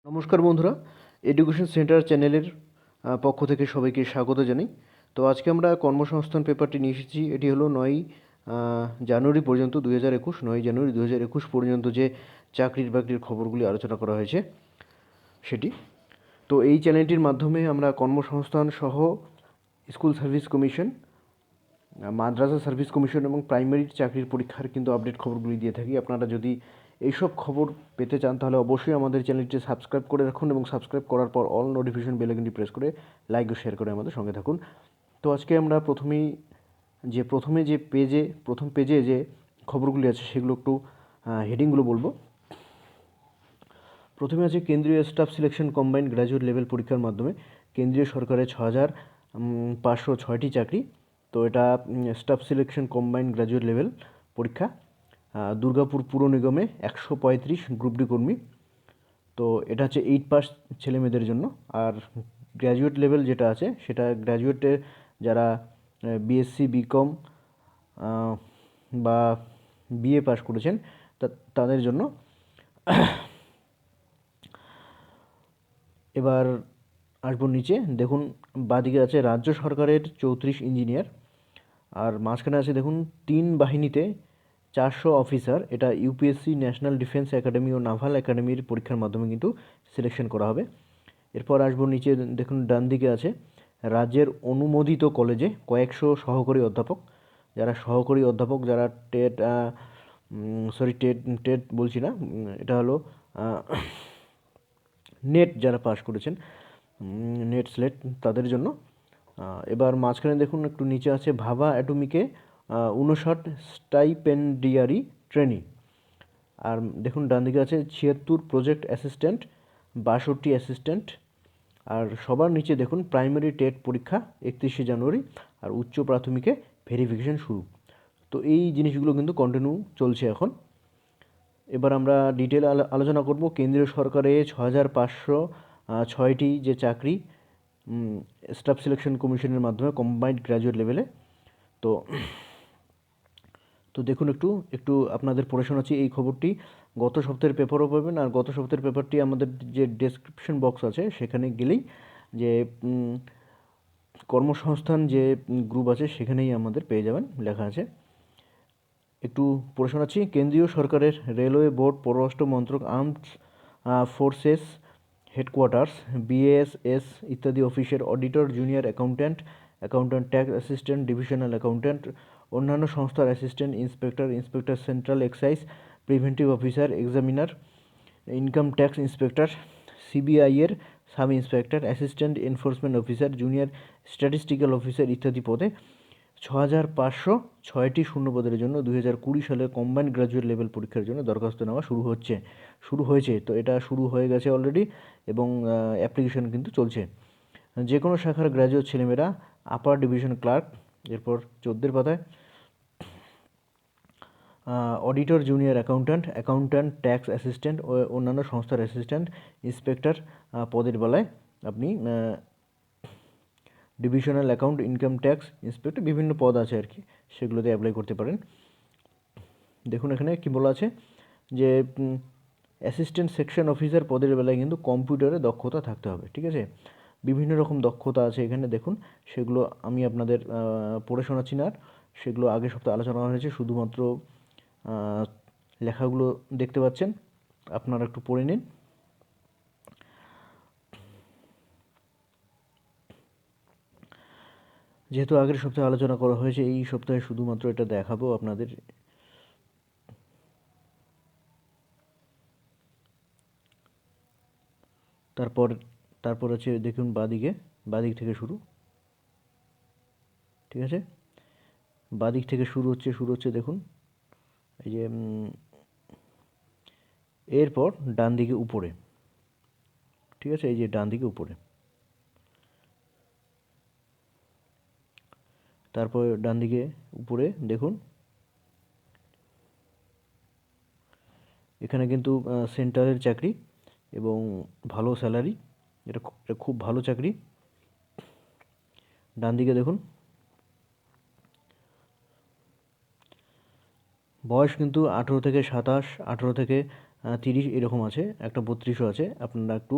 নমস্কার বন্ধুরা, education centre চ্যানেলের পক্ষ থেকে সবাইকে স্বাগত জানাই। তো আজকে আমরা কর্মসংস্থান পেপারটি নিয়ে এসেছি। এটি হলো 9 জানুয়ারি পর্যন্ত 2021, 9 জানুয়ারি 2021 পর্যন্ত যে চাকরির বাকরির খবরগুলি আলোচনা করা হয়েছে সেটি। তো এই চ্যানেলটির মাধ্যমে আমরা কর্মসংস্থান সহ স্কুল সার্ভিস কমিশন, মাদ্রাসা সার্ভিস কমিশন এবং প্রাইমারি চাকরির পরীক্ষার কিন্তু আপডেট খবরগুলি দিয়ে থাকি। আপনারা যদি এইসব খবর পেতে চান তাহলে অবশ্যই আমাদের চ্যানেলটি সাবস্ক্রাইব করে রাখুন এবং সাবস্ক্রাইব করার পর অল নোটিফিকেশন বেল আইকনটি প্রেস করে লাইক ও শেয়ার করে আমাদের সঙ্গে থাকুন। তো আজকে আমরা প্রথম পেজে যে খবরগুলি আছে সেগুলো একটু হেডিংগুলো বলবো। প্রথমে আছে কেন্দ্রীয় staff selection combined graduate level পরীক্ষার মাধ্যমে কেন্দ্রীয় সরকারের 6,506টি চাকরি। তো এটা staff selection combined graduate level পরীক্ষা। দুর্গাপুর পুর নিগমে 135 গ্রুপ ডি কর্মী। তো এটা হচ্ছে 8 পাস ছেলে মেয়েদের জন্য। আর গ্র্যাজুয়েট লেভেল যেটা আছে সেটা গ্র্যাজুয়েটের যারা বিএসসি বিকম বা বিএ পাস করেছেন তাদের জন্য। এবার আসবো নিচে, দেখুন বাদিকে আছে রাজ্য সরকারের 34 ইঞ্জিনিয়ার। আর মাঝখানে আছে দেখুন 3 বাহিনীতে 400 অফিসার। এটা ইউপিএসসি, ন্যাশনাল ডিফেন্স একাডেমি ও নাভাল একাডেমির পরীক্ষার মাধ্যমে কিন্তু সিলেকশন করা হবে। এরপর আসবো নিচে, দেখুন ডান দিকে আছে রাজ্যের অনুমোদিত কলেজে কয়েকশো সহকারী অধ্যাপক। যারা টেট বলছি না, এটা হলো নেট যারা পাস করেছেন, নেট স্লেট তাদের জন্য। এবার মাঝখানে দেখুন একটু নিচে আছে ভাবা অ্যাটমিকে 59 স্টাইপেন্ডিয়ারি ট্রেনি। আর দেখুন ডান দিকে আছে 76 প্রজেক্ট অ্যাসিস্ট্যান্ট, 62 অ্যাসিস্ট্যান্ট। আর সবার নিচে দেখুন প্রাইমারি টেট পরীক্ষা 31শে জানুয়ারি, আর উচ্চ প্রাথমিকে ভেরিফিকেশন শুরু। তো এই জিনিসগুলো কিন্তু কন্টিনিউ চলছে এখন। এবার আমরা ডিটেল আলোচনা করব কেন্দ্রীয় সরকারে 6,506টি যে চাকরি স্টাফ সিলেকশন কমিশনের মাধ্যমে কম্বাইন্ড গ্র্যাজুয়েট লেভেলে। তো তো দেখুন একটু আপনাদের পড়ে শোনাচ্ছি এই খবরটি। গত সপ্তাহের পেপারও পাবেন, আর গত সপ্তাহের পেপারটি আমাদের যে ডেসক্রিপশন বক্স আছে সেখানে গেলেই যে কর্মসংস্থান যে গ্রুপ আছে সেখানেই আমাদের পেয়ে যাবেন, লেখা আছে। একটু পড়ে শোনাচ্ছি। কেন্দ্রীয় সরকারের রেলওয়ে বোর্ড, পররাষ্ট্র মন্ত্রক, আর্মড ফোর্সেস হেডকোয়ার্টার্স, বিএএসএস ইত্যাদি অফিসের auditor, junior accountant, tax assistant, divisional accountant, অন্যান্য সংস্থার assistant inspector central excise preventive officer, examiner, income tax inspector, সিবিআইয়ের sub inspector, assistant enforcement officer, junior statistical officer ইত্যাদি পদে 6,506টি শূন্যপদের জন্য 2020 সালের কম্বাইন্ড গ্র্যাজুয়েট লেভেল পরীক্ষার জন্য দরখাস্ত নেওয়া শুরু হয়েছে। তো এটা শুরু হয়ে গেছে অলরেডি এবং অ্যাপ্লিকেশন কিন্তু চলছে। যে কোনো শাখার গ্র্যাজুয়েট ছেলেমেয়েরা আপার ডিভিশন ক্লার্ক, এরপর 14 পাতায় auditor, junior accountant, tax assistant ও অন্যান্য সংস্থার অ্যাসিস্ট্যান্ট ইন্সপেক্টর পদের বেলায় আপনি divisional account, income tax inspector বিভিন্ন পদ আছে আর কি, সেগুলোতে অ্যাপ্লাই করতে পারেন। দেখুন এখানে কি বলা আছে যে অ্যাসিস্ট্যান্ট সেকশন অফিসার পদের বেলায় কিন্তু কম্পিউটারে দক্ষতা থাকতে হবে, ঠিক আছে। বিভিন্ন রকম দক্ষতা আছে এখানে, দেখুন সেগুলো আমি আপনাদের পড়ে শোনাচ্ছি না, আর সেগুলো আগের সপ্তাহে আলোচনা হয়েছে। শুধুমাত্র লেখাগুলো দেখতে পাচ্ছেন, আপনারা একটু পড়ে নিন। যেহেতু আগের সপ্তাহে আলোচনা করা হয়েছে, এই সপ্তাহে শুধুমাত্র এটা দেখাবো আপনাদের। তারপর আছে দেখুন বাদিক থেকে শুরু, ঠিক আছে। বাদিক থেকে শুরু হচ্ছে দেখুন এই যে এরপর ডান দিকে উপরে, ঠিক আছে, এই যে ডান দিকে উপরে, তারপর ডান দিকে উপরে দেখুন এখানে কিন্তু সেন্টারের চাকরি এবং ভালো স্যালারি, এটা খুব ভালো চাকরি। ডান দিকে দেখুন বয়স কিন্তু 18 থেকে 27, 18 থেকে 30 এরকম আছে, একটা 32ও আছে। আপনারা একটু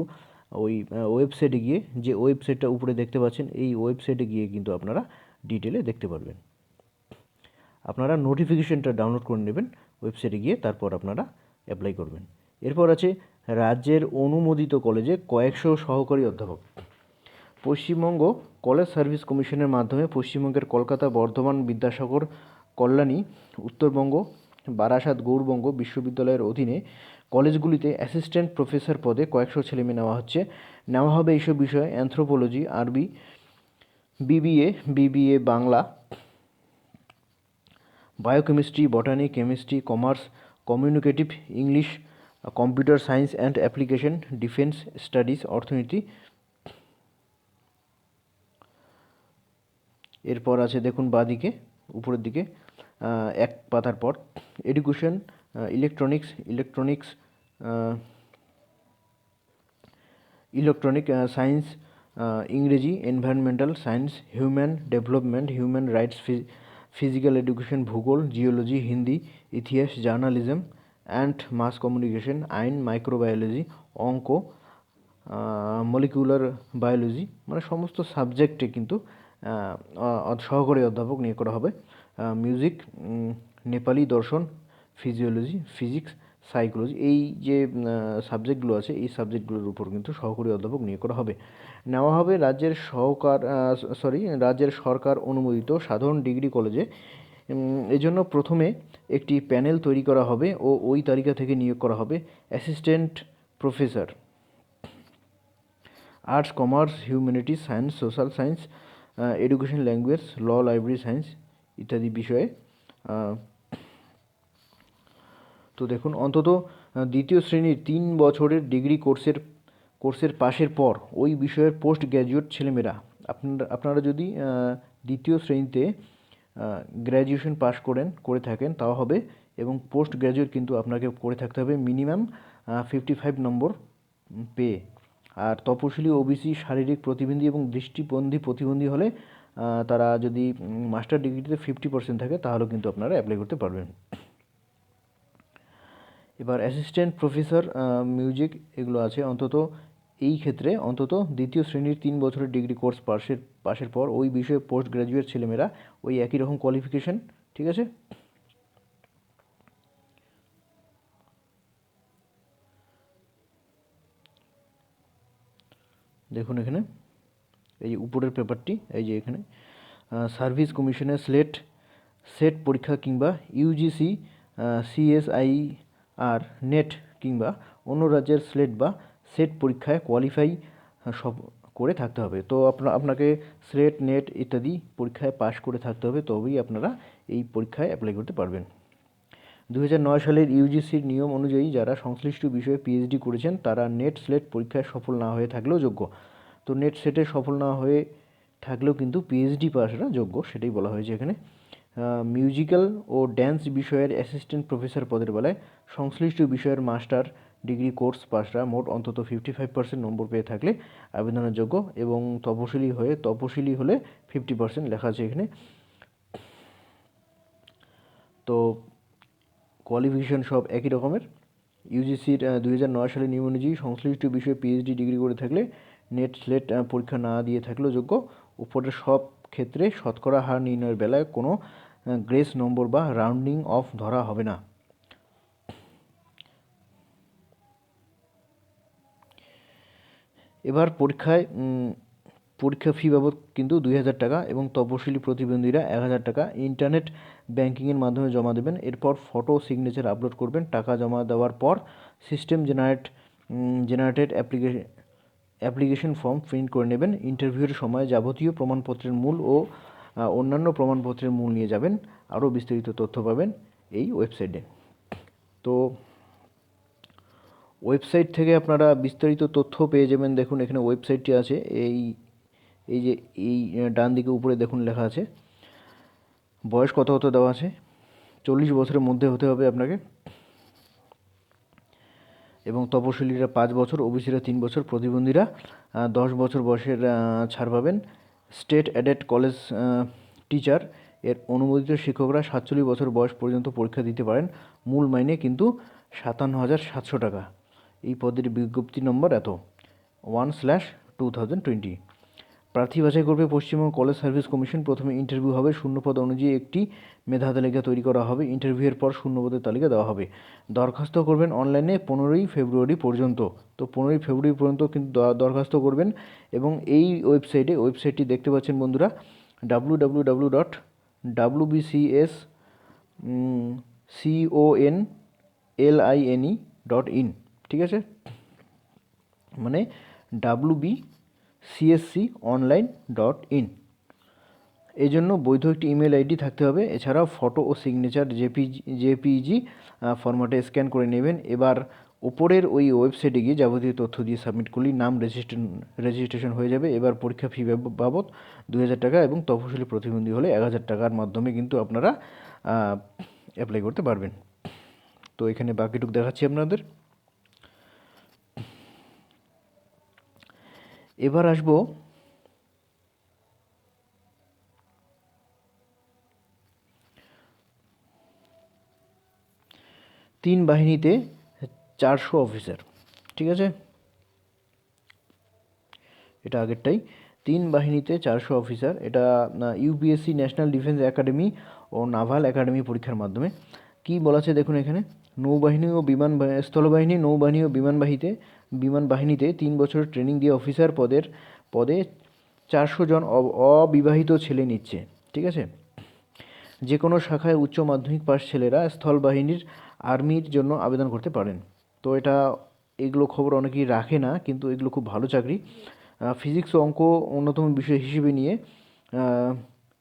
ওই ওয়েবসাইটে গিয়ে, যে ওয়েবসাইটটা উপরে দেখতে পাচ্ছেন, এই ওয়েবসাইটে গিয়ে কিন্তু আপনারা ডিটেলে দেখতে পারবেন। আপনারা নোটিফিকেশনটা ডাউনলোড করে নেবেন ওয়েবসাইটে গিয়ে, তারপর আপনারা অ্যাপ্লাই করবেন। এরপর আছে রাজ্যের অনুমোদিত কলেজে কয়েকশো সহকারী অধ্যাপক। পশ্চিমবঙ্গ কলেজ সার্ভিস কমিশনের মাধ্যমে পশ্চিমবঙ্গের কলকাতা, বর্ধমান, বিদ্যাসাগর, কল্যাণী, উত্তরবঙ্গ, বারাসাত, গৌড়বঙ্গ বিশ্ববিদ্যালয়ের অধীনে কলেজগুলিতে অ্যাসিস্ট্যান্ট প্রফেসর পদে কয়েকশো ছেলেমেয়ে নেওয়া হবে এইসব বিষয়ে: অ্যানথ্রোপোলজি, আরবি, BBA Bangla, biochemistry, বটানি, chemistry, commerce, communicative, English, computer science and application, defence studies, অর্থনীতি। এরপর আছে দেখুন বাঁদিকে উপরের দিকে এক পাতার পর এডুকেশন, ইলেকট্রনিক সায়েন্স, ইংরেজি, environmental science, human development, human rights, physical education, ভূগোল, জিওলজি, হিন্দি, ইতিহাস, জার্নালিজম অ্যান্ড মাস কমিউনিকেশন, আইন, মাইক্রোবায়োলজি, অঙ্ক, মলিকুলার বায়োলজি, মানে সমস্ত সাবজেক্টে কিন্তু সহকারী অধ্যাপক নিয়োগ করা হবে। মিউজিক, নেপালি, দর্শন, ফিজিওলজি, ফিজিক্স, সাইকোলজি, এই যে সাবজেক্টগুলো আছে, এই সাবজেক্টগুলোর উপর কিন্তু সহকারী অধ্যাপক নিয়োগ করা হবে। নেওয়া হবে রাজ্যের সরকার অনুমোদিত সাধারণ ডিগ্রি কলেজে। এজন্য প্রথমে একটি প্যানেল তৈরি করা হবে ও ওই তালিকা থেকে নিয়োগ করা হবে assistant professor. Arts, commerce, humanities, science, social science, education, language, law, library science ইত্যাদি বিষয়ে। তো দেখুন, অন্তত দ্বিতীয় শ্রেণীর 3 বছরের ডিগ্রি কোর্সের পাশের পর ওই বিষয়ের পোস্ট গ্র্যাজুয়েট ছেলেমেয়েরা, আপনারা যদি দ্বিতীয় শ্রেণীতে গ্র্যাজুয়েশন পাশ করে থাকেন তাও হবে, এবং পোস্ট গ্র্যাজুয়েট কিন্তু আপনাকে করে থাকতে হবে মিনিমাম 55 নম্বর পেয়ে। আর তপশিলি, ওবিসি, শারীরিক প্রতিবন্ধী এবং দৃষ্টিবন্ধী প্রতিবন্ধী হলে তারা যদি মাস্টার ডিগ্রিতে 50% থাকে তাহলেও কিন্তু আপনারা অ্যাপ্লাই করতে পারবেন। এবার অ্যাসিস্ট্যান্ট প্রফেসর, মিউজিক, এগুলো আছে। এই ক্ষেত্রে অন্তত দ্বিতীয় শ্রেণীর 3 বছরের ডিগ্রি কোর্স পাশের পর ওই বিষয়ে পোস্ট গ্র্যাজুয়েট ছেলেমেয়েরা, ওই একই রকম কোয়ালিফিকেশন, ঠিক আছে। দেখুন এখানে এই যে উপরের পেপারটি, এই যে এখানে সার্ভিস কমিশনের সেট পরীক্ষা কিংবা ইউজিসি, সিএসআইআর, নেট কিংবা অন্য রাজ্যের স্লেট বা সেট পরীক্ষায় কোয়ালিফাই সব করে থাকতে হবে। তো আপনাকে স্লেট, নেট ইত্যাদি পরীক্ষায় পাশ করে থাকতে হবে, তবেই আপনারা এই পরীক্ষায় অ্যাপ্লাই করতে পারবেন। 2009 সালের ইউজিসির নিয়ম অনুযায়ী যারা সংশ্লিষ্ট বিষয়ে পিএইচডি করেছেন তারা নেট স্লেট পরীক্ষায় সফল না হয়ে থাকলেও যোগ্য। তো নেট সেটে সফল না হয়ে থাকলেও কিন্তু পিএইচডি পাসরা যোগ্য, সেটাই বলা হয়েছে এখানে। মিউজিক্যাল ও ড্যান্স বিষয়ের অ্যাসিস্ট্যান্ট প্রফেসর পদের বেলায় সংশ্লিষ্ট বিষয়ের মাস্টার ডিগ্রি কোর্স পাসরা মোট অন্তত 55% নম্বর পেয়ে থাকলে আবেদনের যোগ্য, এবং তপশিলি হলে 50% লেখা আছে এখানে। তো কোয়ালিফিকেশন সব একই রকমের। ইউজিসির 2009 সালের নিয়ম অনুযায়ী সংশ্লিষ্ট বিষয়ে পিএইচডি ডিগ্রি করে থাকলে, নেট স্লেট পরীক্ষা না দিয়ে থাকলেও যোগ্য। উপরের সব ক্ষেত্রে শতকরা হার নির্ণয়ের বেলায় কোনো গ্রেস নম্বর বা রাউন্ডিং অফ ধরা হবে না। এবার পরীক্ষা ফি বাবদ কিন্তু 2000 টাকা, এবং তপশিলি প্রতিবন্ধীরা 1000 টাকা ইন্টারনেট ব্যাঙ্কিংয়ের মাধ্যমে জমা দেবেন। এরপর ফটো সিগনেচার আপলোড করবেন। টাকা জমা দেওয়ার পর system generated application form print করে নেবেন। ইন্টারভিউয়ের সময় যাবতীয় প্রমাণপত্রের মূল ও অন্যান্য প্রমাণপত্রের মূল নিয়ে যাবেন। আরও বিস্তারিত তথ্য পাবেন এই ওয়েবসাইটে। তো ওয়েবসাইট থেকে আপনারা বিস্তারিত তথ্য পেয়ে যাবেন। দেখুন এখানে ওয়েবসাইটটি আছে, এই যে এই ডান দিকে উপরে দেখুন লেখা আছে বয়স কত দেওয়া আছে। 40 বছরের মধ্যে হতে হবে আপনাকে, এবং তপশিলীরা 5 বছর, ওবিসিরা 3 বছর, প্রতিবন্ধীরা 10 বছর বয়সের ছাড় পাবেন। স্টেট এডেড কলেজ টিচার এর অনুমোদিত শিক্ষকরা 47 বছর বয়স পর্যন্ত পরীক্ষা দিতে পারেন। মূল মাইনে কিন্তু 57,700 টাকা। এই পদের বিজ্ঞপ্তি নম্বর এত 1/2020। প্রার্থী বাছাই করবে পশ্চিমবঙ্গ কলেজ সার্ভিস কমিশন। প্রথমে ইন্টারভিউ হবে, শূন্যপদ অনুযায়ী একটি মেধা তালিকা তৈরি করা হবে। ইন্টারভিউয়ের পর শূন্যপদের তালিকা দেওয়া হবে। দরখাস্ত করবেন অনলাইনে 15ই ফেব্রুয়ারি পর্যন্ত। তো 15ই ফেব্রুয়ারি পর্যন্ত কিন্তু দরখাস্ত করবেন। এবং এই ওয়েবসাইটটি দেখতে পাচ্ছেন বন্ধুরা, www.wbcsconline.in, ঠিক আছে, মানে wbcsconline.in। এই জন্য বৈধ একটি ইমেল আইডি থাকতে হবে। এছাড়াও ফটো ও সিগনেচার জেপিজি ফরম্যাটে স্ক্যান করে নেবেন। এবার ওপরের ওই ওয়েবসাইটে গিয়ে যাবতীয় তথ্য দিয়ে সাবমিট করলেই নাম রেজিস্ট্রেশন হয়ে যাবে। এবার পরীক্ষা ফি বাবদ 2,000 টাকা এবং তফসিলি প্রতিবন্ধী হলে 1,000 টাকার মাধ্যমে কিন্তু আপনারা অ্যাপ্লাই করতে পারবেন। তো এখানে বাকিটুকু দেখাচ্ছি আপনাদের। এবার আসবো তিন বাহিনীতে 400 অফিসার, ঠিক আছে, এটা আগেরটাই। তিন বাহিনীতে 400 অফিসার, এটা ইউপিএসসি ন্যাশনাল ডিফেন্স একাডেমি ও নাভাল একাডেমি পরীক্ষার মাধ্যমে। কি বলা আছে দেখুন এখানে, নৌবাহিনী ও স্থলবাহিনী, নৌবাহিনী ও বিমান বাহিনীতে 3 বছরের ট্রেনিং দিয়ে অফিসার পদে 400 জন অবিবাহিত ছেলে নিচ্ছে, ঠিক আছে। যে কোনো শাখায় উচ্চ মাধ্যমিক পাস ছেলেরা স্থলবাহিনীর আর্মির জন্য আবেদন করতে পারেন। তো এগুলো খবর অনেকেই রাখে না, কিন্তু এগুলো খুব ভালো চাকরি। ফিজিক্স ও অঙ্ক অন্যতম বিষয়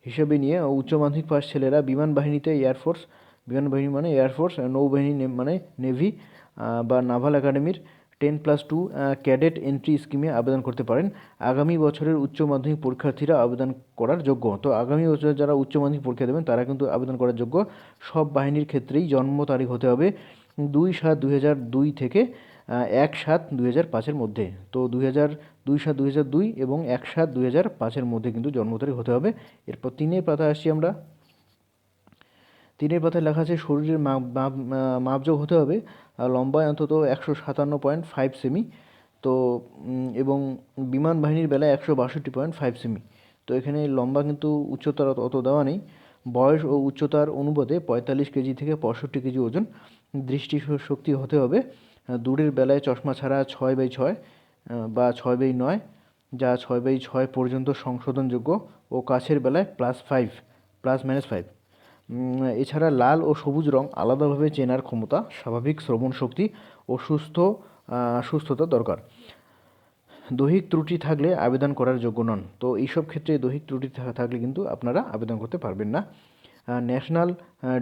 হিসেবে নিয়ে উচ্চ মাধ্যমিক পাস ছেলেরা বিমান বাহিনী মানে এয়ারফোর্স, নৌবাহিনী মানে নেভি বা নাভাল একাডেমির 10+2 ক্যাডেট এন্ট্রি স্কিমে আবেদন করতে পারেন। আগামী বছরের উচ্চ মাধ্যমিক পরীক্ষার্থীরা আবেদন করার যোগ্য। তো আগামী বছরে যারা উচ্চ মাধ্যমিক পরীক্ষা দেবেন তারা কিন্তু আবেদন করার যোগ্য। সব বাহিনীর ক্ষেত্রেই জন্ম তারিখ হতে হবে 2/7/2002 থেকে 1/7/2005 মধ্যে। তো 2/7/2002 এবং 1/7/2005 মধ্যে কিন্তু জন্ম তারিখ হতে হবে। এরপর 3-এর পাতা আসছি আমরা। 3-এর পাতায় লেখা আছে শরীরের মাপজোক হতে হবে লম্বায় অন্তত 157.5 সেমি। তো এবং বিমান বাহিনীর বেলায় 162.5 সেমি। তো এখানে লম্বা কিন্তু উচ্চতার অত দেওয়া নেই। বয়স ও উচ্চতার অনুপাতে 45 কেজি থেকে 65 কেজি ওজন। দৃষ্টিশক্তি হতে হবে দূরের বেলায় চশমা ছাড়া 6/6 বা 6/9, যা 6/6 পর্যন্ত সংশোধনযোগ্য, ও কাছের বেলায় +5 এছাড়া লাল ও সবুজ রং আলাদাভাবে চেনার ক্ষমতা, স্বাভাবিক শ্রবণ শক্তি ও সুস্থতা দরকার। দৈহিক ত্রুটি থাকলে আবেদন করার যোগ্য নন। তো এইসব ক্ষেত্রে দৈহিক ত্রুটি থাকলে কিন্তু আপনারা আবেদন করতে পারবেন না। ন্যাশনাল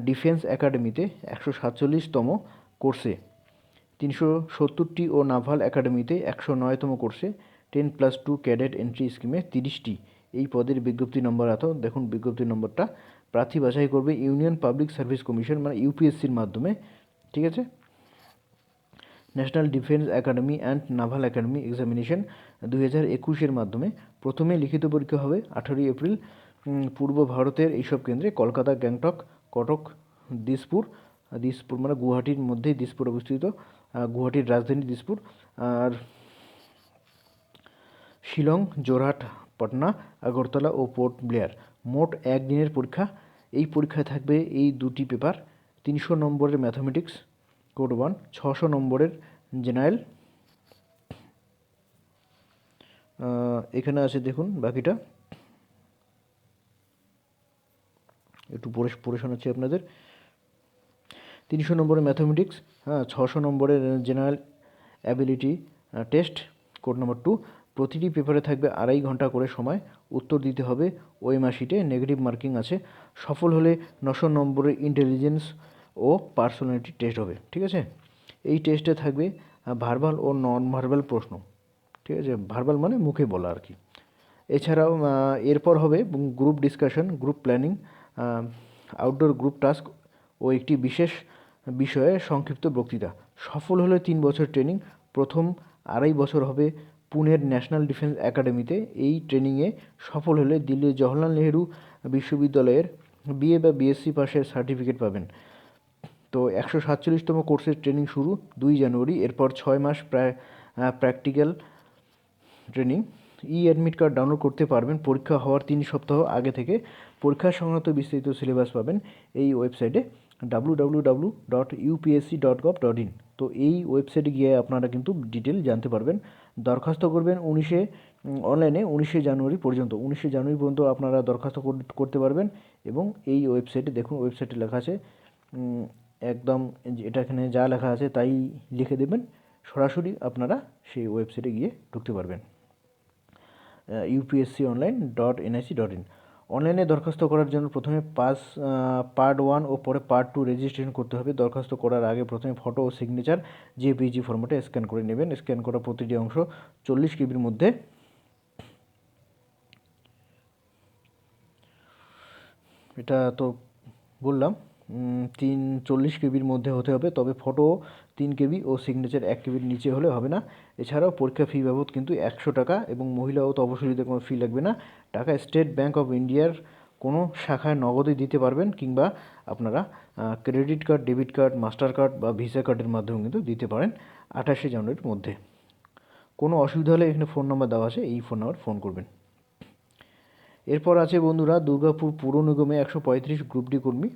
ডিফেন্স একাডেমিতে 147তম কোর্সে 370টি ও নাভাল একাডেমিতে 109তম কোর্সে 10+2 ক্যাডেট এন্ট্রি স্কিমে 30টি। এই পদের বিজ্ঞপ্তি নম্বর এত। দেখুন বিজ্ঞপ্তি নম্বরটা। প্রার্থী বাছাই করবে ইউনিয়ন পাবলিক সার্ভিস কমিশন মানে ইউপিএসসির মাধ্যমে, ঠিক আছে। National Defence Academy and Naval Academy Examination 2021-এর মাধ্যমে। প্রথমে লিখিত পরীক্ষা হবে 18 এপ্রিল। পূর্ব ভারতের এইসব কেন্দ্রে কলকাতা, গ্যাংটক, কটক, দিসপুর মানে গুয়াহাটির মধ্যেই দিসপুর অবস্থিত, গুয়াহাটির রাজধানী দিসপুর, আর শিলং, জোরহাট, পাটনা, আগরতলা ও পোর্ট ব্লেয়ার। মোট 1 দিনের পরীক্ষা। এই পরীক্ষায় থাকবে এই দুটি পেপার, 300 নম্বরের ম্যাথামেটিক্স কোড 1, 600 নম্বরের জেনারেল। এখানে আছে দেখুন বাকিটা, একটু পড়ে শোনাচ্ছি আপনাদের। 300 নম্বরের ম্যাথামেটিক্স, 600 নম্বরের general ability test code number 2। প্রতিটি পেপারে থাকবে 2.5 ঘন্টা করে সময়। উত্তর দিতে হবে ওএমআর শিটে, নেগেটিভ মার্কিং আছে। সফল হলে 900 নম্বরের ইন্টেলিজেন্স ও পার্সোনালিটি টেস্ট হবে, ঠিক আছে। এই টেস্টে থাকবে ভার্বাল ও নন ভার্বাল প্রশ্ন, ঠিক আছে। ভার্বাল মানে মুখে বলা আর কি। এছাড়াও এরপর হবে group discussion, group planning, outdoor group task ও একটি বিশেষ বিষয়ে সংক্ষিপ্ত বক্তৃতা। সফল হলে 3 বছর ট্রেনিং। প্রথম 2.5 বছর হবে পুনের ন্যাশনাল ডিফেন্স একাডেমিতে। এই ট্রেনিংয়ে সফল হলে দিল্লির জওহরলাল নেহেরু বিশ্ববিদ্যালয়ের বিএ বা বিএসসি পাশের সার্টিফিকেট পাবেন। তো 147তম কোর্সের ট্রেনিং শুরু 2 জানুয়ারি। এরপর 6 মাস practical training. Admit card download করতে পারবেন পরীক্ষা হওয়ার 3 সপ্তাহ আগে থেকে। পরীক্ষা সংক্রান্ত বিস্তারিত সিলেবাস পাবেন এই ওয়েবসাইটে www.upsc.gov.in। তো এই ওয়েবসাইটে গিয়ে আপনারা কিন্তু ডিটেল জানতে পারবেন। দরখাস্ত করবেন অনলাইনে 19 জানুয়ারি পর্যন্ত। 19 জানুয়ারি পর্যন্ত আপনারা দরখাস্ত করতে পারবেন। এবং এই ওয়েবসাইটে দেখুন, ওয়েবসাইটে লেখা আছে একদম এটা এখানে যা লেখা আছে তাই লিখে দেবেন, সরাসরি আপনারা সেই ওয়েবসাইটে গিয়ে ঢুকতে পারবেন। upsconline.nic.in। অনলাইনে দরখাস্ত করার জন্য প্রথমে পার্ট 1 ও পরে পার্ট 2 রেজিস্ট্রেশন করতে হবে। দরখাস্ত করার আগে প্রথমে ফটো ও সিগনেচার জেপিজি ফরম্যাটে স্ক্যান করে নেবেন। স্ক্যান করা প্রতিটি অংশ 40 কেবির মধ্যে। এটা তো বললাম 40 কেবির মধ্যে হতে হবে, তবে ফটো 3 কেবি ও সিগনেচার 1 কেবির নিচে হলে হবে না। এছাড়াও পরীক্ষা ফি বাবদ কিন্তু 100 টাকা, এবং মহিলা ও তপশিলীদের কোনো ফি লাগবে না। টাকা স্টেট ব্যাঙ্ক অফ ইন্ডিয়ার কোনো শাখায় নগদে দিতে পারবেন, কিংবা আপনারা credit card, debit card, master card বা ভিসা কার্ডের মাধ্যমে কিন্তু দিতে পারেন 28শে জানুয়ারির মধ্যে। কোনো অসুবিধা হলে এখানে ফোন নাম্বার দেওয়া আছে, এই ফোন নাম্বার ফোন করবেন। এরপর আছে বন্ধুরা দুর্গাপুর পুর নিগমে 135 গ্রুপ ডি কর্মী।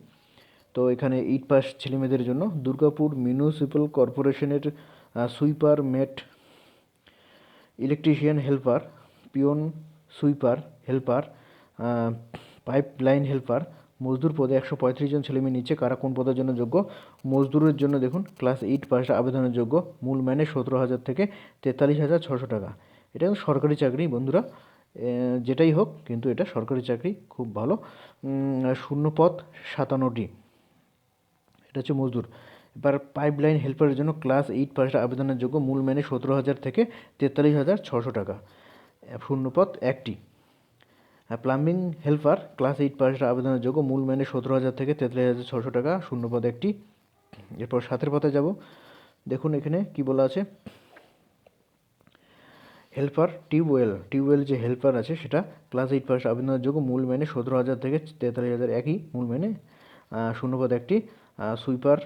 তো এখানে 8 পাস ছেলেমেয়েদের জন্য। দুর্গাপুর মিউনিসিপ্যাল কর্পোরেশনের sweeper, mate, electrician helper, peon, sweeper helper, pipe line helper মজদুর পদে 135 জন ছেলেমেয়ে নিচ্ছে। কারা কোন পদের জন্য যোগ্য? মজদুরের জন্য দেখুন ক্লাস 8 পাস আবেদনের যোগ্য। মূল মাইনে 17,000 থেকে 43,600 টাকা। এটা সরকারি চাকরি বন্ধুরা, যেটাই হোক কিন্তু এটা সরকারি চাকরি, খুব ভালো। শূন্য পদ 57টি। এটা হচ্ছে মজদুর। এবার পাইপ লাইন হেল্পারের জন্য ক্লাস 8 পাস আবেদনের যোগ্য। মূল মাইনে 17,000 থেকে 43,600 টাকা। শূন্য পদ 1টি। প্লাম্বিং হেল্পার ক্লাস 8 পাস আবেদনের যোগ্য। মূল মাইনে 17,000 থেকে 43,600 টাকা। শূন্য পদ 1টি। এরপর 7 পাতায় যাব। দেখুন এখানে কি বলা আছে। হেল্পার টিউবওয়েল যে হেল্পার আছে সেটা ক্লাস 8 পাস আবেদনের যোগ্য। মূল মাইনে 17,000 থেকে 43,000, একই মূল মাইনে। শূন্যপদ 1টি। সুইপার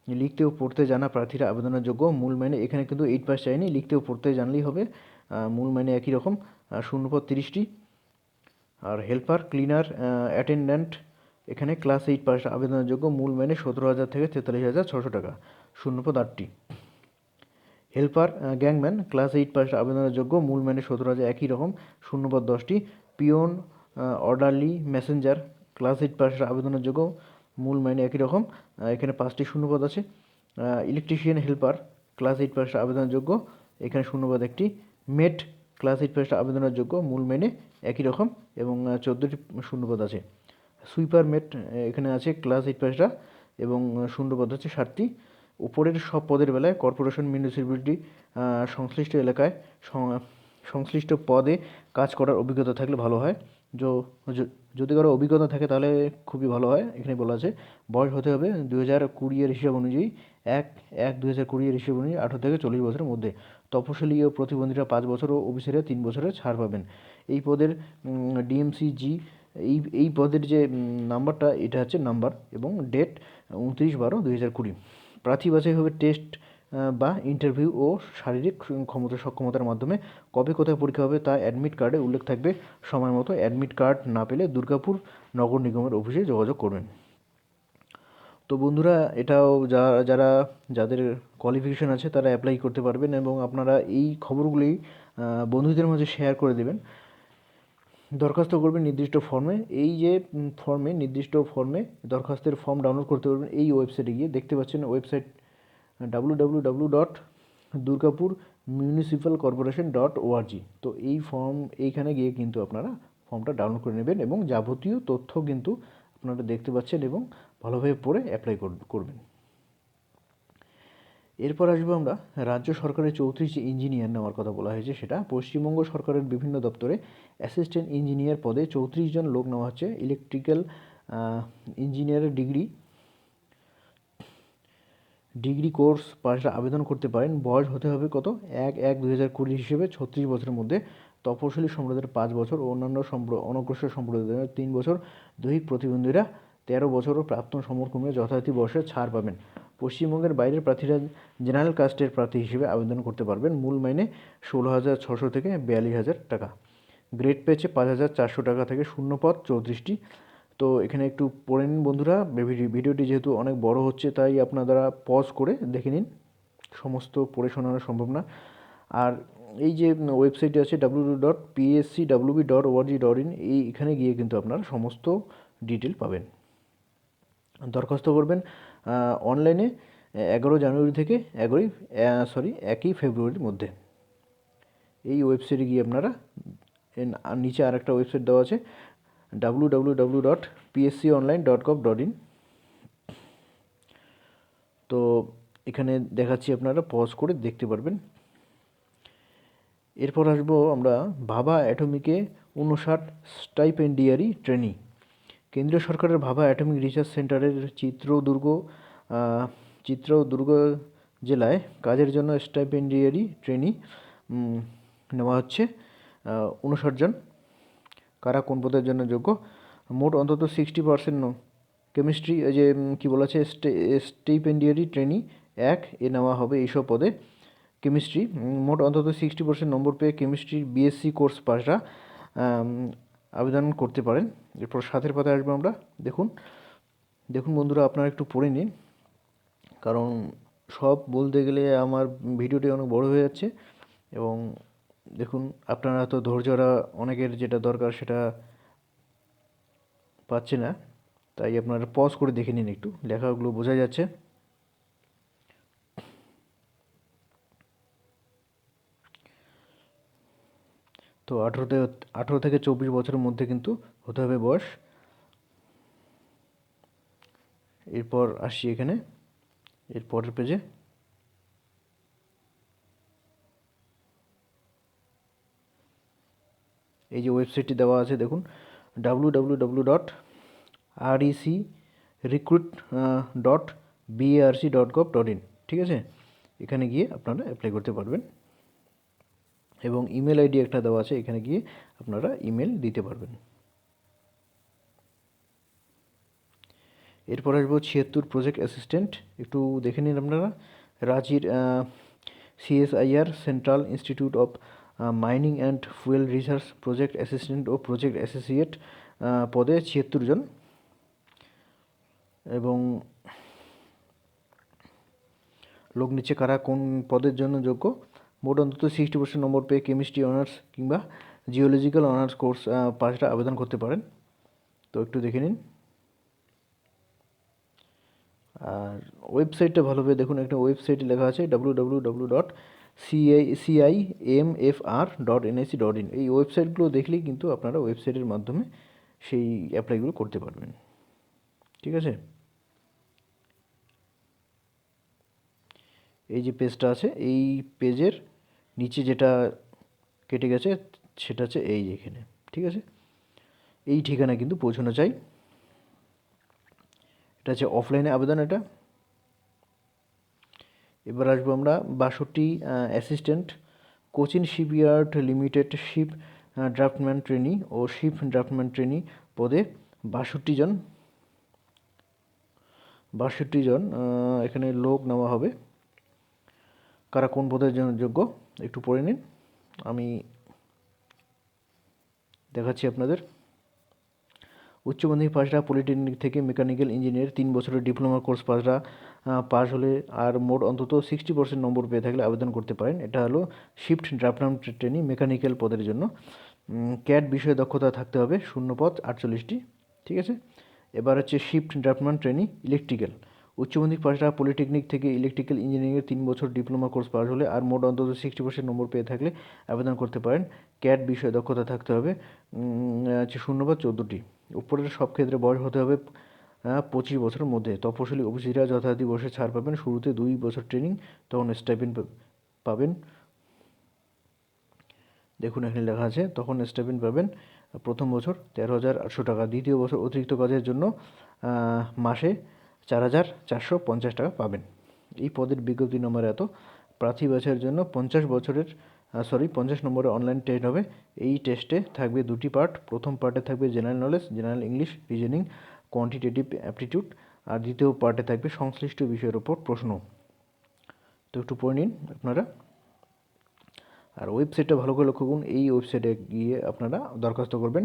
লিখতে ও পড়তে জানা প্রার্থীরা আবেদনের যোগ্য। মূল মাইনে এখানে কিন্তু 8 পাস চাইনি, লিখতে ও পড়তে জানলেই হবে। মূল মাইনে একই রকম। শূন্যপদ 30টি। আর হেল্পার ক্লিনার অ্যাটেন্ড্যান্ট এখানে ক্লাস 8 পাস আবেদনের যোগ্য। মূল মাইনে 17,000 থেকে 43,600 টাকা। শূন্যপদ 8টি। হেল্পার গ্যাংম্যান ক্লাস 8 পাস আবেদনের যোগ্য। মূল মাইনে 17,000, একই রকম। শূন্যপদ 10টি। Peon orderly Messenger class 8 pass আবেদনের যোগ্য। মূল মাইনে একই রকম। এখানে 5টি শূন্যপদ আছে। ইলেকট্রিশিয়ান হেল্পার ক্লাস 8 পাস আবেদনের যোগ্য। এখানে শূন্যপদ 1টি। মেট ক্লাস 8 পাস আবেদনের যোগ্য। মূল মাইনে একই রকম, এবং 14টি শূন্যপদ আছে। সুইপার মেট এখানে আছে ক্লাস 8 পাসটা, এবং শূন্যপদ হচ্ছে 7টি। উপরের সব পদের বেলায় কর্পোরেশন, মিউনিসিপ্যালিটি সংশ্লিষ্ট এলাকায় সংশ্লিষ্ট পদে কাজ করার অভিজ্ঞতা থাকলে ভালো হয়। যদি কারো অভিজ্ঞতা থাকে তাহলে খুবই ভালো হয়। এখানে বলা আছে বয়স হতে হবে 2020 হিসাব অনুযায়ী 1/1/2020 হিসাব অনুযায়ী 18 থেকে 40 বছরের মধ্যে। তপশিলি ও প্রতিবন্ধীরা 5 বছর ও ওবিসিরা 3 বছরের ছাড় পাবেন। এই পদের ডিএমসিজি এই পদের যে নাম্বারটা, এটা হচ্ছে নাম্বার, এবং ডেট 29/12/2020। প্রার্থী বাছাই হবে টেস্ট বা ইন্টারভিউ ও শারীরিক সক্ষমতার মাধ্যমে। কবে কোথায় পরীক্ষা হবে তা অ্যাডমিট কার্ডে উল্লেখ থাকবে। সময় মতো অ্যাডমিট কার্ড না পেলে দুর্গাপুর নগর নিগমের অফিসে যোগাযোগ করবেন। তো বন্ধুরা, এটাও যাদের কোয়ালিফিকেশান আছে তারা অ্যাপ্লাই করতে পারবেন, এবং আপনারা এই খবরগুলি বন্ধুদের মাঝে শেয়ার করে দেবেন। দরখাস্ত করবেন নির্দিষ্ট ফর্মে। এই যে নির্দিষ্ট ফর্মে দরখাস্তের ফর্ম ডাউনলোড করতে পারবেন এই ওয়েবসাইটে গিয়ে। দেখতে পাচ্ছেন ওয়েবসাইট www.durgapurmunicipalcorporation.org। তো এইখানে গিয়ে কিন্তু আপনারা ফর্মটা ডাউনলোড করে নেবেন, এবং যাবতীয় তথ্য কিন্তু আপনারা দেখতে পাচ্ছেন, এবং ভালোভাবে পড়ে অ্যাপ্লাই করবেন। এরপর আসবো আমরা রাজ্য সরকারের 34 ইঞ্জিনিয়ার নেওয়ার কথা বলা হয়েছে, সেটা পশ্চিমবঙ্গ সরকারের বিভিন্ন দপ্তরে অ্যাসিস্ট্যান্ট ইঞ্জিনিয়ার পদে 34 জন লোক নেওয়া হচ্ছে। ইলেকট্রিক্যাল ইঞ্জিনিয়ারের ডিগ্রি কোর্স পাশ আবেদন করতে পারেন। বয়স হতে হবে কত? 1/1/2020 হিসেবে 36 বছরের মধ্যে। তপশিলি সম্প্রদায়ের 5 বছর ও অন্যান্য অনগ্রসর সম্প্রদায়ের 3 বছর। দৈহিক প্রতিবন্ধীরা 13 বছর ও প্রাপ্ত সমকর্মীরা যথারীতি বয়সে ছাড় পাবেন। পশ্চিমবঙ্গের বাইরের প্রার্থীরা জেনারেল কাস্টের প্রার্থী হিসেবে আবেদন করতে পারবেন। মূল মাইনে 16,600 থেকে 42,000 টাকা। গ্রেড পেয়েছে 5,400 টাকা থেকে শূন্য পদ 34টি। তো এখানে একটু পড়ে নিন বন্ধুরা, ভিডিওটি যেহেতু অনেক বড় হচ্ছে তাই আপনারা পজ করে দেখে নিন, সমস্ত পড়ে শোনানো সম্ভব না। আর এই যে ওয়েবসাইটটি আছে www.pscwb.org.in, এখানে গিয়ে কিন্তু আপনারা সমস্ত ডিটেল পাবেন। দরখাস্ত করবেন অনলাইনে 11 জানুয়ারি থেকে 1 ফেব্রুয়ারির মধ্যে। এই ওয়েবসাইটে গিয়ে আপনারা, নিচে আরেকটা ওয়েবসাইট দেওয়া আছে www.psconline.gov.in। তো এখানে দেখাচ্ছি, আপনারা পজ করে দেখতে পারবেন। এরপর আসবো আমরা ভাবা অ্যাটমিকে 59 স্টাইপেন্ডিয়ারি ট্রেনি। কেন্দ্রীয় সরকারের ভাবা অ্যাটমিক রিসার্চ সেন্টারের চিত্রদুর্গ জেলায় কাজের জন্য স্টাইপেন্ডিয়ারি ট্রেনি নেওয়া হচ্ছে 59 জন। কারা কোন পদের জন্য যোগ্য? মোট অন্তত 60% কেমিস্ট্রি, যে কী বলা আছে, স্টাইপেন্ডিয়ারি ট্রেনি 1 নেওয়া হবে এইসব পদে। কেমিস্ট্রি মোট অন্তত 60% নম্বর পেয়ে কেমিস্ট্রি বিএসসি কোর্স পাশরা আবেদন করতে পারেন। এরপর 7-এর পাতায় আসবো আমরা। দেখুন বন্ধুরা, আপনারা একটু পড়ে নিন, কারণ সব বলতে গেলে আমার ভিডিওটি অনেক বড় হয়ে যাচ্ছে। এবং দেখুন, আপনারা তো ধৈর্যরা অনেকের যেটা দরকার সেটা পাচ্ছে না, তাই আপনারা পজ করে দেখে নিন, একটু লেখাগুলো বোঝা যাচ্ছে। তো 18 থেকে 24 বছরের মধ্যে কিন্তু হতে হবে বয়স। এরপর আসছি এখানে এর পরের পেজে। এই যে ওয়েবসাইটটি দেওয়া আছে দেখুন, www.recruit.barc.gov.in, ঠিক আছে? এখানে গিয়ে আপনারা অ্যাপ্লাই করতে পারবেন এবং ইমেল আইডি একটা দেওয়া আছে, এখানে গিয়ে আপনারা ইমেল দিতে পারবেন। এরপর আসবো 76 প্রজেক্ট অ্যাসিস্ট্যান্ট, একটু দেখে নিন আপনারা। রাঁচির CSIR central institute of mining and fuel research project assistant ও প্রজেক্ট অ্যাসোসিয়েট পদে 76 জন। এবং লোক নিচ্ছে কারা কোন পদের জন্য যোগ্য? মোট অন্তত 60% নম্বর পেয়ে কেমিস্ট্রি অনার্স কিংবা জিওলজিক্যাল অনার্স কোর্স পাশরা আবেদন করতে পারেন। তো একটু দেখে নিন। আর ওয়েবসাইটটা ভালোভাবে দেখুন, একটা ওয়েবসাইটে লেখা আছে www.cimfr.nic.in। এই ওয়েবসাইটগুলো দেখলেই কিন্তু আপনারা ওয়েবসাইটের মাধ্যমে সেই অ্যাপ্লাইগুলো করতে পারবেন, ঠিক আছে? এই যে পেজটা আছে, এই পেজের নিচে যেটা কেটে গেছে সেটা হচ্ছে এই যেখানে, ঠিক আছে? এই ঠিকানা কিন্তু পৌঁছানো চাই। এটা হচ্ছে অফলাইনে আবেদন এটা। এবার আসবো আমরা 62 assistant Cochin shipyard limited ship draftsman trainee ও শিপ ড্রাফটম্যান ট্রেনি পদে 62 জন এখানে লোক নেওয়া হবে। কারা কোন পদের জন্য যোগ্য একটু পড়ে নিন, আমি দেখাচ্ছি আপনাদের। উচ্চ মাধ্যমিক পাশরা পলিটেকনিক থেকে মেকানিক্যাল ইঞ্জিনিয়ার 3 বছরের ডিপ্লোমা কোর্স পাস হলে আর মোট অন্তত 60% নম্বর পেয়ে থাকলে আবেদন করতে পারেন। এটা হলো শিফট ড্রাফটম্যান ট্রেনি মেকানিক্যাল পদের জন্য। ক্যাড বিষয়ে দক্ষতা থাকতে হবে, শূন্য পদ 48টি, ঠিক আছে? এবার হচ্ছে শিফট ড্রাফটম্যান ট্রেনি ইলেকট্রিক্যাল। উচ্চ মাধ্যমিক পাশরা পলিটেকনিক থেকে ইলেকট্রিক্যাল ইঞ্জিনিয়ারিংয়ের 3 বছর ডিপ্লোমা কোর্স পাস হলে আর মোট অন্তত 60% নম্বর পেয়ে থাকলে আবেদন করতে পারেন। ক্যাড বিষয়ে দক্ষতা থাকতে হবে, হচ্ছে শূন্য পদ 14টি। উপরের সব ক্ষেত্রে বয়স হতে হবে 25 বছরের মধ্যে। তপশিলি ওবিসিরা যথারীতি বয়সে ছাড় পাবেন। শুরুতে 2 বছর ট্রেনিং, তখন স্টাইপেন্ড পাবেন। দেখুন এখানে লেখা আছে, তখন স্টাইপেন্ড পাবেন প্রথম বছর 13,800 টাকা, দ্বিতীয় বছর অতিরিক্ত কাজের জন্য মাসে 4,450 টাকা পাবেন। এই পদের বিজ্ঞপ্তি নম্বর এত। প্রার্থী বাছাইয়ের জন্য 50 নম্বরের অনলাইন টেস্ট হবে। এই টেস্টে থাকবে 2টি পার্ট। প্রথম পার্টে থাকবে general knowledge, general English, reasoning, quantitative aptitude, আর দ্বিতীয় পার্টে থাকবে সংশ্লিষ্ট বিষয়ের ওপর প্রশ্ন। তো একটু পড়ে নিন আপনারা। আর ওয়েবসাইটটা ভালো করে লক্ষ্য করুন, এই ওয়েবসাইটে গিয়ে আপনারা দরখাস্ত করবেন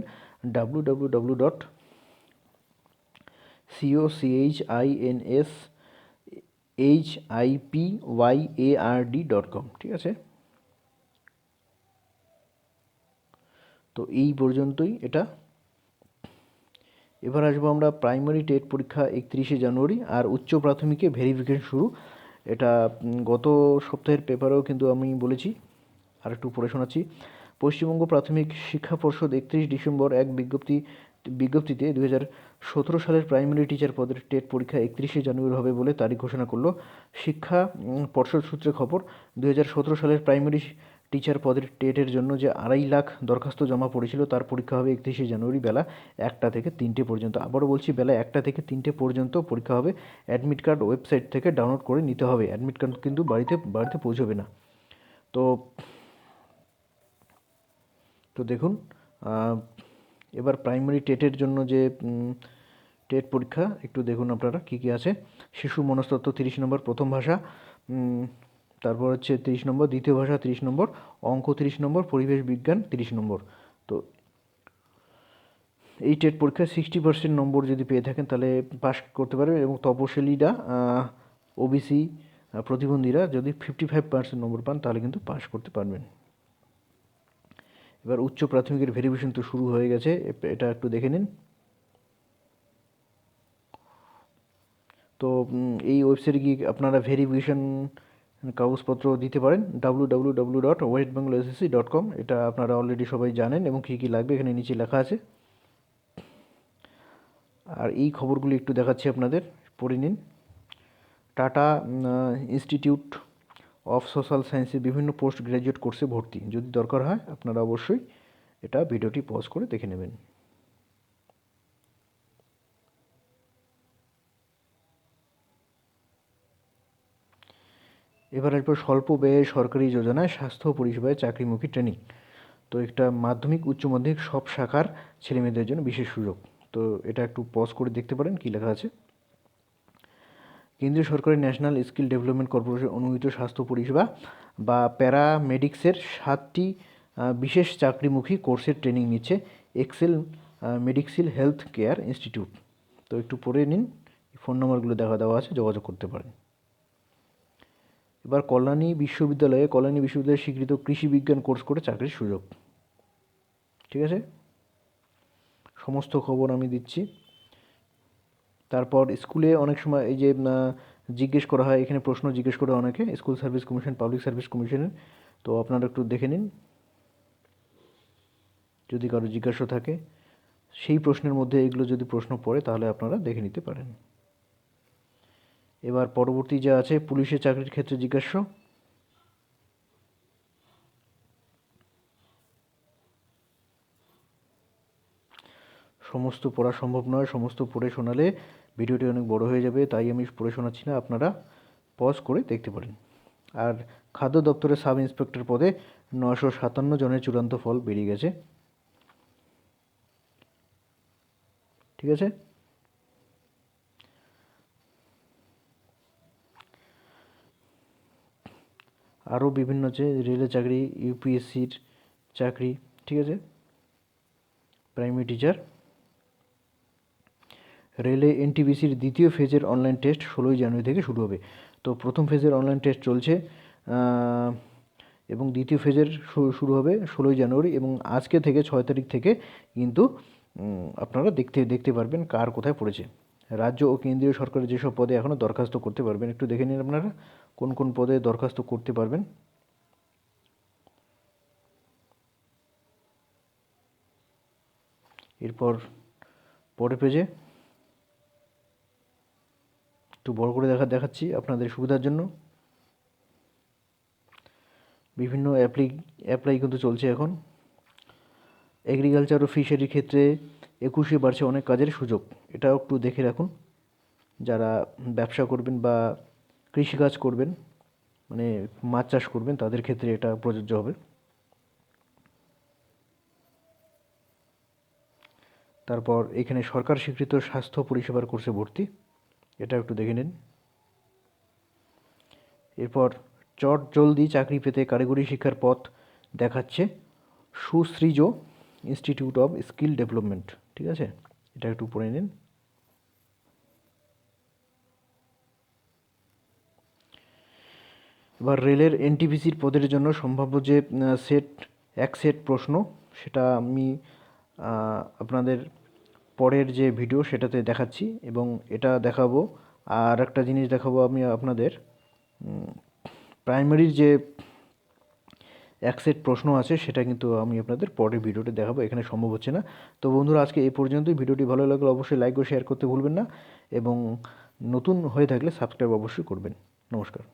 www.cochinsHIPYARD.com, ঠিক আছে। তো এই পর্যন্তই এটা। এবার আসবো আমরা প্রাইমারি টেট পরীক্ষা 31শে জানুয়ারি, আর উচ্চ প্রাথমিকে ভেরিফিকেশন শুরু। এটা গত সপ্তাহের পেপারেও কিন্তু আমি বলেছি, আর একটু পড়ে শোনাচ্ছি। পশ্চিমবঙ্গ প্রাথমিক শিক্ষা পর্ষদ 31 ডিসেম্বর এক বিজ্ঞপ্তিতে 2017 সালের প্রাইমারি টিচার পদের টেট পরীক্ষা 31শে জানুয়ারি হবে বলে তারিখ ঘোষণা করলো। শিক্ষা পর্ষদ সূত্রে খবর, 2017 সালের প্রাইমারি টিচার পদের টেটের জন্য যে 2.5 লাখ দরখাস্ত জমা পড়েছিল তার পরীক্ষা হবে 31শে জানুয়ারি বেলা 1টা থেকে 3টে পর্যন্ত। আবারও বলছি, বেলা 1টা থেকে 3টে পর্যন্ত পরীক্ষা হবে। অ্যাডমিট কার্ড ওয়েবসাইট থেকে ডাউনলোড করে নিতে হবে। অ্যাডমিট কার্ড কিন্তু বাড়িতে পৌঁছবে না। তো দেখুন, এবার প্রাইমারি টেটের জন্য যে টেট পরীক্ষা একটু দেখুন আপনারা কী কী আছে। শিশু মনস্তত্ত্ব 30 নম্বর, প্রথম ভাষা, তারপর হচ্ছে 30 নম্বর, দ্বিতীয় ভাষা 30 নম্বর, অঙ্ক 30 নম্বর, পরিবেশ বিজ্ঞান 30 নম্বর। তো এই টেট পরীক্ষায় 60% নম্বর যদি পেয়ে থাকেন তাহলে পাস করতে পারবেন, এবং তপশিলিরা, ওবিসি, প্রতিবন্ধীরা যদি 55% নম্বর পান তাহলে কিন্তু পাস করতে পারবেন। এবার উচ্চ প্রাথমিকের ভেরিফিকেশন তো শুরু হয়ে গেছে, এটা একটু দেখে নিন। তো এই ওয়েবসাইটে গিয়ে আপনারা ভেরিফিকেশন কাগজপত্র দিতে পারেন www.westbengalssc.com। এটা আপনারা অলরেডি সবাই জানেন, এবং কী কী লাগবে এখানে নিচে লেখা আছে। আর এই খবরগুলি একটু দেখাচ্ছি আপনাদের, পড়ে নিন। টাটা ইনস্টিটিউট অফ সোশ্যাল সায়েন্সে বিভিন্ন পোস্ট গ্র্যাজুয়েট কোর্সে ভর্তি, যদি দরকার হয় আপনারা অবশ্যই এটা ভিডিওটি পজ করে দেখে নেবেন। এবার আসবো স্বল্প ব্যয়ে সরকারি যোজনায় স্বাস্থ্য পরিষেবায় চাকরিমুখী ট্রেনিং। তো একটা মাধ্যমিক উচ্চ মাধ্যমিক সব শাখার ছেলেমেয়েদের জন্য বিশেষ সুযোগ। তো এটা একটু পজ করে দেখতে পারেন কী লেখা আছে। কেন্দ্রীয় সরকারের ন্যাশনাল স্কিল ডেভেলপমেন্ট কর্পোরেশন অনুমোদিত স্বাস্থ্য পরিষেবা বা প্যারামেডিক্সের 7টি বিশেষ চাকরিমুখী কোর্সের ট্রেনিং নিচ্ছে এক্সেল মেডিক্সিল হেলথ কেয়ার ইনস্টিটিউট। তো একটু পড়ে নিন, ফোন নম্বরগুলো দেওয়া আছে, যোগাযোগ করতে পারেন। এবার কল্যাণী বিশ্ববিদ্যালয়ে স্বীকৃত কৃষি বিজ্ঞান কোর্স করে চাকরির সুযোগ, ঠিক আছে। সমস্ত খবর আমি দিচ্ছি। তারপর স্কুলে অনেক সময় এই যে জিজ্ঞেস করা হয়, এখানে প্রশ্ন জিজ্ঞেস করে অনেকে, school service commission, public service কমিশনের। তো আপনারা একটু দেখে নিন, যদি কারো জিজ্ঞাসা থাকে সেই প্রশ্নের মধ্যে এগুলো যদি প্রশ্ন পড়ে তাহলে আপনারা দেখে নিতে পারেন। এবার পরবর্তী যা আছে, পুলিশের চাকরির ক্ষেত্রে জিজ্ঞাস্য। সমস্ত পড়া সম্ভব নয়, সমস্ত পড়ে শোনালে ভিডিওটি অনেক বড় হয়ে যাবে, তাই আমি পড়ে শোনাচ্ছি না, আপনারা পজ করে দেখতে পারেন। আর খাদ্য দপ্তরের সাব ইন্সপেক্টর পদে 957 জনের চূড়ান্ত ফল বেরিয়ে গেছে, ঠিক আছে। আরও বিভিন্ন আছে, রেলের চাকরি, ইউপিএসসির চাকরি, ঠিক আছে। প্রাইমারি টিচার, রেলে এনটিপিসির দ্বিতীয় ফেজের অনলাইন টেস্ট 16ই জানুয়ারি থেকে শুরু হবে। তো প্রথম ফেজের অনলাইন টেস্ট চলছে, এবং দ্বিতীয় ফেজের শুরু হবে 16ই জানুয়ারি, এবং আজকে থেকে 6 তারিখ থেকে কিন্তু আপনারা দেখতে পারবেন কার কোথায় পড়েছে। রাজ্য ও কেন্দ্রীয় সরকারের যেসব পদে এখনও দরখাস্ত করতে পারবেন, একটু দেখে নিন আপনারা কোন কোন পদে দরখাস্ত করতে পারবেন। এরপর পরের পেজে একটু বড় করে দেখাচ্ছি আপনাদের সুবিধার জন্য। বিভিন্ন অ্যাপ্লাই কিন্তু চলছে এখন। এগ্রিকালচার ও ফিশারির ক্ষেত্রে 21শে বাড়ছে অনেক কাজের সুযোগ, এটাও একটু দেখে রাখুন। যারা ব্যবসা করবেন বা কৃষিকাজ করবেন, মানে মাছ চাষ করবেন, তাদের ক্ষেত্রে এটা প্রযোজ্য হবে। তারপর এখানে সরকার স্বীকৃত স্বাস্থ্য পরিষেবার কোর্সে ভর্তি, এটা একটু দেখে নিন। এরপর চট জলদি চাকরি পেতে কারিগরি শিক্ষার পথ দেখাচ্ছে সুশ্রীজ ইনস্টিটিউট অফ স্কিল ডেভেলপমেন্ট, ঠিক আছে, এটা একটু পড়ে নিন। এবার রেলের এনটিপিসির পদের জন্য সম্ভাব্য যে এক সেট প্রশ্ন, সেটা আমি আপনাদের পরের যে ভিডিও সেটাতে দেখাচ্ছি, এবং এটা দেখাবো। আর একটা জিনিস দেখাবো আমি আপনাদের, প্রাইমারির যে এক সেট প্রশ্ন আছে সেটা কিন্তু আমি আপনাদের পরের ভিডিওতে দেখাবো, এখানে সম্ভব হচ্ছে না। তো বন্ধুরা, আজকে এই পর্যন্তই। ভিডিওটি ভালো লাগলে অবশ্যই লাইক ও শেয়ার করতে ভুলবেন না, এবং নতুন হয়ে থাকলে সাবস্ক্রাইব অবশ্যই করবেন। নমস্কার।